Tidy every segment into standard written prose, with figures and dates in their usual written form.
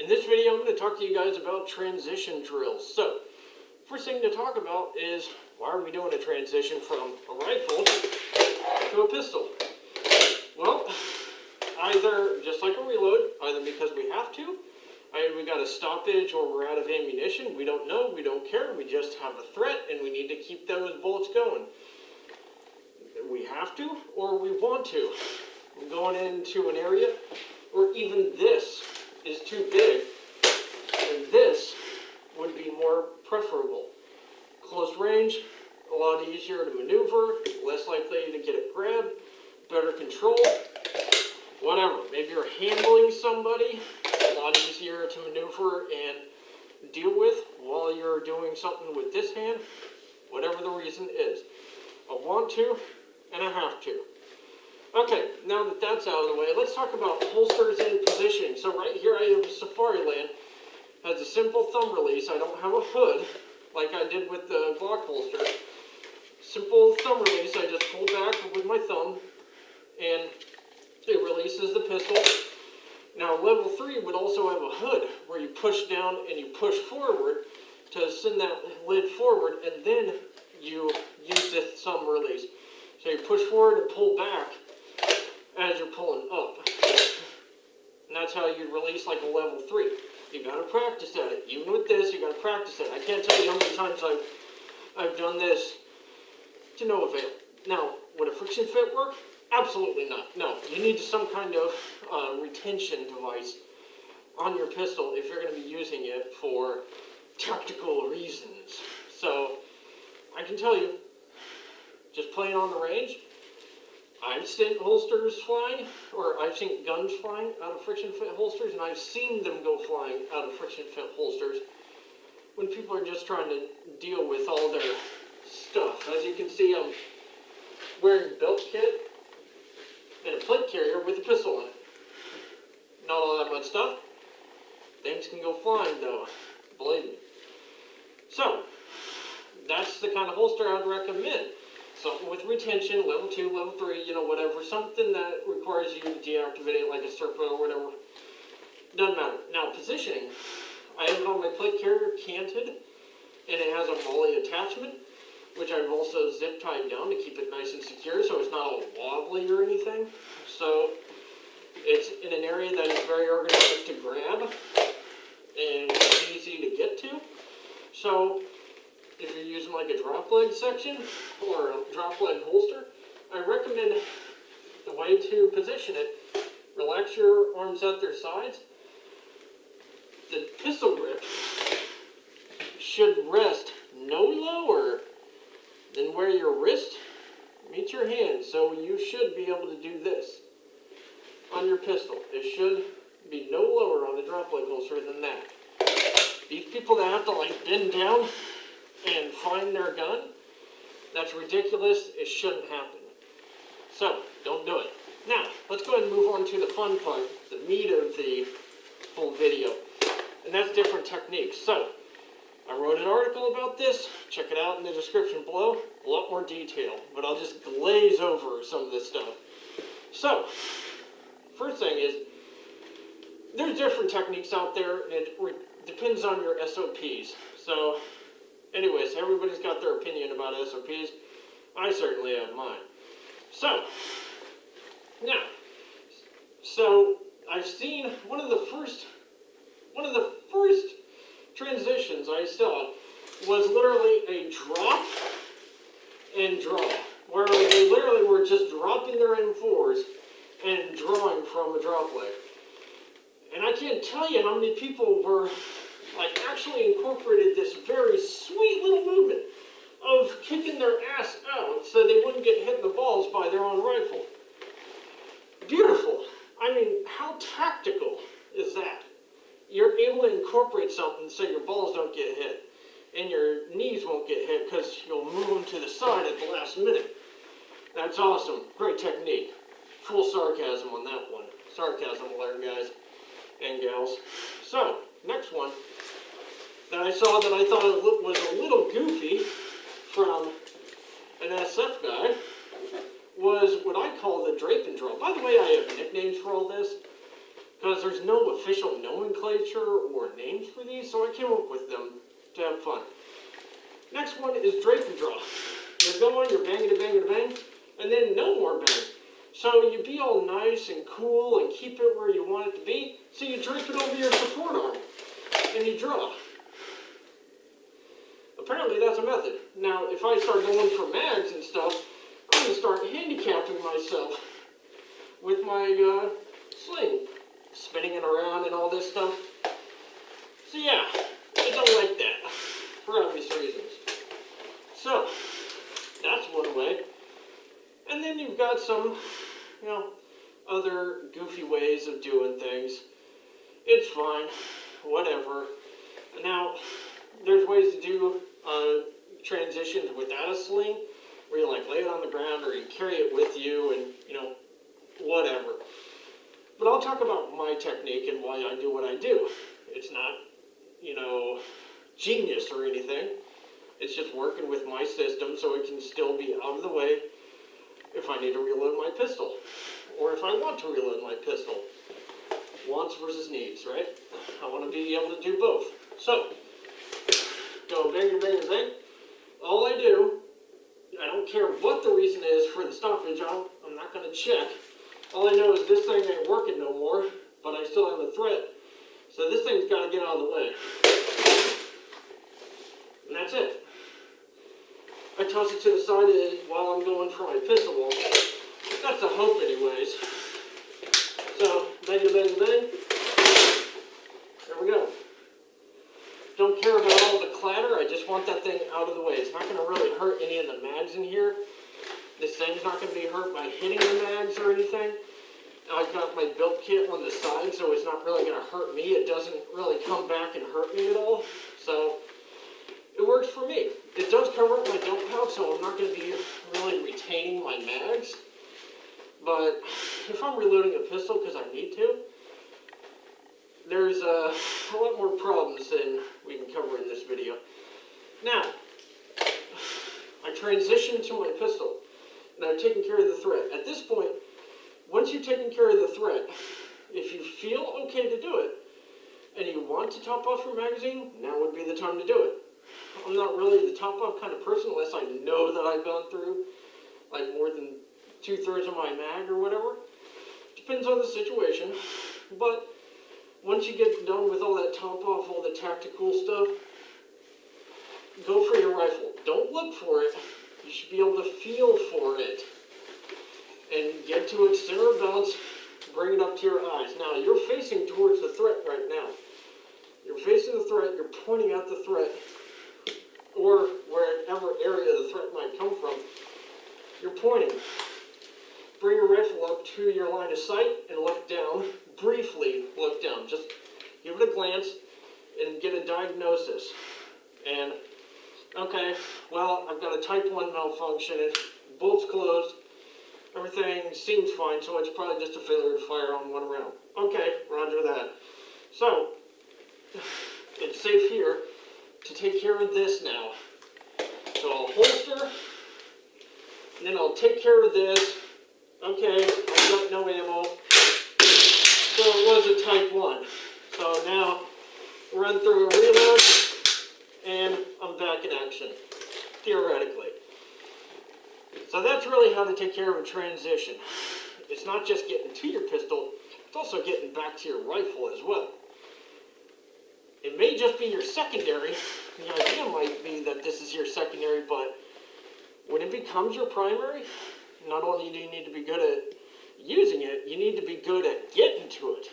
In this video, I'm going to talk to you guys about transition drills. So, first thing to talk about is why are we doing a transition from a rifle to a pistol? Well, either just like a reload, either because we have to, we got a stoppage or we're out of ammunition, we don't know, we don't care, we just have a threat and we need to keep those bullets going. We have to or we want to. We're going into an area where even this is too big, and this would be more preferable. Close range, a lot easier to maneuver, less likely to get it grabbed, better control, whatever. Maybe you're handling somebody, a lot easier to maneuver and deal with while you're doing something with this hand, whatever the reason is. I want to, and I have to. Okay, now that that's out of the way, let's talk about holsters and positioning. So right here I have a Safariland. Has a simple thumb release. I don't have a hood like I did with the Glock holster. Simple thumb release. I just pull back with my thumb and it releases the pistol. Now level 3 would also have a hood where you push down and you push forward to send that lid forward, and then you use this thumb release. So you push forward and pull back as you're pulling up. And that's how you release like a level 3. You gotta practice at it. Even with this, you gotta practice it. I can't tell you how many times I've done this to no avail. Now, would a friction fit work? Absolutely not. No, you need some kind of retention device on your pistol if you're going to be using it for tactical reasons. So, I can tell you, just playing on the range, I've seen holsters flying, or I've seen guns flying out of friction fit holsters, and I've seen them go flying out of friction fit holsters when people are just trying to deal with all their stuff. As you can see, I'm wearing a belt kit and a plate carrier with a pistol in it. Not all that much stuff. Things can go flying though, believe me. So, that's the kind of holster I'd recommend. Something with retention, level 2, level 3, whatever. Something that requires you to deactivate it like a Serpo or whatever. Doesn't matter. Now, positioning. I have it on my plate carrier canted, and it has a MOLLE attachment, which I've also zip tied down to keep it nice and secure so it's not all wobbly or anything. So it's in an area that is very ergonomic to grab and easy to get to. So if you're using like a drop leg section or a drop leg holster, I recommend the way to position it. Relax your arms at their sides. The pistol grip should rest no lower than where your wrist meets your hand. So you should be able to do this on your pistol. It should be no lower on the drop leg holster than that. These people that have to like bend down and find their gun, that's ridiculous. It shouldn't happen. So don't do it. Now let's go ahead and move on to the fun part, the meat of the whole video, and that's different techniques. So I wrote an article about this. Check it out in the description below. A lot more detail, but I'll just glaze over some of this stuff. So, first thing is, there's different techniques out there, and it depends on your SOPs. So, anyways, everybody's got their opinion about SOPs. I certainly have mine. So, now, I've seen one of the first transitions I saw was literally a drop and draw, where they literally were just dropping their M4s and drawing from a drop leg. And I can't tell you how many people were like actually incorporated this very sweet little movement of kicking their ass out so they wouldn't get hit in the balls by their own rifle. Beautiful. I mean, how tactical is that? You're able to incorporate something so your balls don't get hit and your knees won't get hit because you'll move them to the side at the last minute. That's awesome. Great technique. Full sarcasm on that one. Sarcasm alert, guys and gals. So, next one that I saw that I thought was a little goofy from an SF guy was what I call the Draping Drill. By the way, I have nicknames for all this. because there's no official nomenclature or names for these, so I came up with them to have fun. Next one is Draping Drill. You're going, you're banging to bang to bang, and then no more bang. So you be all nice and cool and keep it where you want it to be, so you drape it over your support arm, and you draw. Apparently that's a method. Now, if I start going for mags and stuff, I'm going to start handicapping myself with my sling, spinning it around and all this stuff. So yeah, I don't like that, for obvious reasons. So, that's one way. And then you've got some, other goofy ways of doing things. It's fine, whatever. Now, there's ways to do transitions without a sling, where you like lay it on the ground or you carry it with you and, whatever. But I'll talk about my technique and why I do what I do. It's not, genius or anything. It's just working with my system so it can still be out of the way if I need to reload my pistol. Or if I want to reload my pistol. Wants versus needs, right? I want to be able to do both. So, go bang, bang, bang. All I do, I don't care what the reason is for the stoppage, I'm not going to check. All I know is this thing ain't working no more, but I still have a threat. So this thing's got to get out of the way. And that's it. I toss it to the side while I'm going for my pistol wall. That's the hope anyways. So, bang, bang, bang. There we go. Don't care about all the clatter, I just want that thing out of the way. It's not going to really hurt any of the mags in here. This thing's not going to be hurt by hitting the mags or anything. I've got my built kit on the side, so it's not really going to hurt me. It doesn't really come back and hurt me at all. So, it works for me. It does cover up my dump pouch, so I'm not going to be really retaining my mags. But if I'm reloading a pistol because I need to, there's a lot more problems than we can cover in this video. Now, I transition to my pistol, and I've taken care of the threat. At this point, once you've taken care of the threat, if you feel okay to do it, and you want to top off your magazine, now would be the time to do it. I'm not really the top off kind of person unless I know that I've gone through like more than 2/3 of my mag or whatever. Depends on the situation. But once you get done with all that top off, all the tactical stuff, go for your rifle. Don't look for it. You should be able to feel for it. And get to its center of balance, bring it up to your eyes. Now, you're facing towards the threat right now. You're facing the threat, you're pointing at the threat, or wherever area the threat might come from, you're pointing. Bring your rifle up to your line of sight and look down. Briefly look down. Just give it a glance and get a diagnosis. And, okay, well, I've got a type 1 malfunction. Bolt's closed. Everything seems fine, so it's probably just a failure to fire on one round. Okay, roger that. So, it's safe here to take care of this now. So I'll holster, and then I'll take care of this. Okay, I've got no ammo. So it was a type 1. So now, run through a reload, and I'm back in action, theoretically. So that's really how to take care of a transition. It's not just getting to your pistol, it's also getting back to your rifle as well. It may just be your secondary. The idea might be that this is your secondary, but when it becomes your primary, not only do you need to be good at using it, you need to be good at getting to it.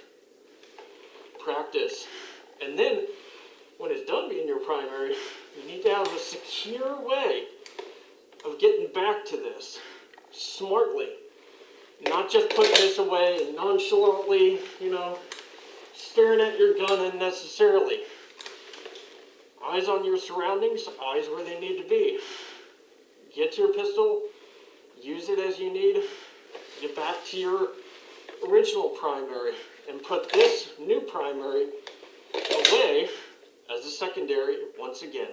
Practice. And then, when it's done being your primary, you need to have a secure way of getting back to this smartly. Not just putting this away and nonchalantly, staring at your gun unnecessarily. Eyes on your surroundings, eyes where they need to be. Get your pistol, use it as you need, get back to your original primary, and put this new primary away as a secondary once again.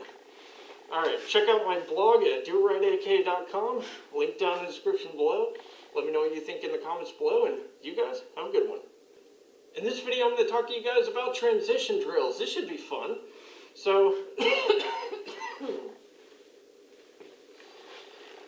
Alright, check out my blog at doitrightak.com, link down in the description below. Let me know what you think in the comments below, and you guys have a good one. In this video, I'm going to talk to you guys about transition drills. This should be fun. So,